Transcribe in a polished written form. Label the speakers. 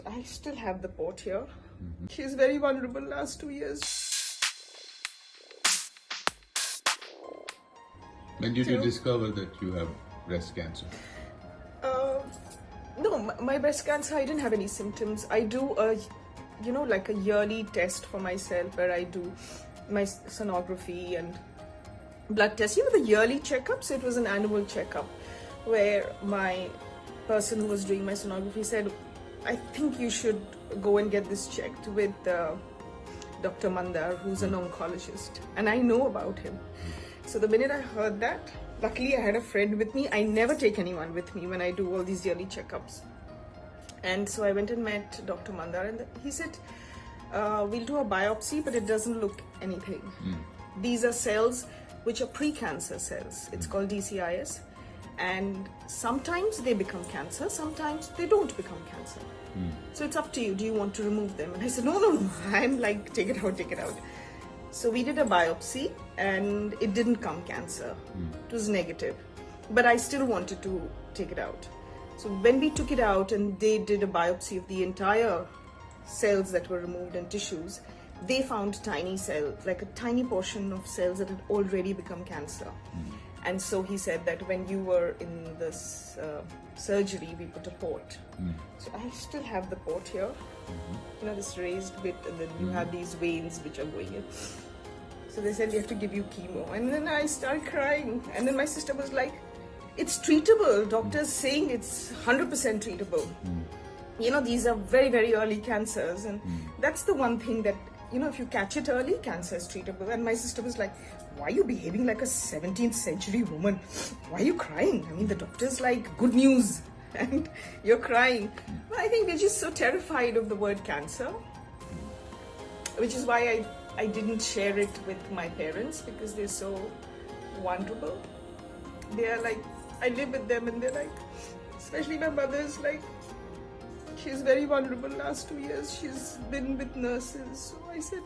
Speaker 1: So I still have the port here. She's very vulnerable last 2 years.
Speaker 2: When did you discover that you have breast cancer?
Speaker 1: No, my breast cancer, I didn't have any symptoms. I do like a yearly test for myself where I do my sonography and blood tests. The yearly checkup. So it was an annual checkup where my person who was doing my sonography said, I think you should go and get this checked with Dr. Mandar, who's an oncologist. And I know about him. So the minute I heard that, luckily I had a friend with me. I never take anyone with me when I do all these yearly checkups. And so I went and met Dr. Mandar and he said, we'll do a biopsy, but it doesn't look anything. These are cells which are pre-cancer cells. It's called DCIS. And sometimes they become cancer, sometimes they don't become cancer. So it's up to you. Do you want to remove them? And I said, no. I'm like, take it out. So we did a biopsy and it didn't come cancer. It was negative. But I still wanted to take it out. So when we took it out and they did a biopsy of the entire cells that were removed and tissues, they found tiny cells, like a tiny portion of cells that had already become cancer. And so he said that when you were in this surgery, we put a port. So I still have the port here, this raised bit, and then you have these veins which are going in. So they said, you have to give you chemo. And then I started crying. And then my sister was like, it's treatable. Doctors saying it's 100% treatable. These are very, very early cancers. And that's the one thing that, if you catch it early, cancer is treatable. And my sister was like, why are you behaving like a 17th century woman? Why are you crying? I mean, the doctor's like, good news. And you're crying. But I think we're just so terrified of the word cancer, which is why I didn't share it with my parents, because they're so vulnerable. They are like, I live with them and they're like, especially my mother's like, she's very vulnerable last 2 years. She's been with nurses. So I said,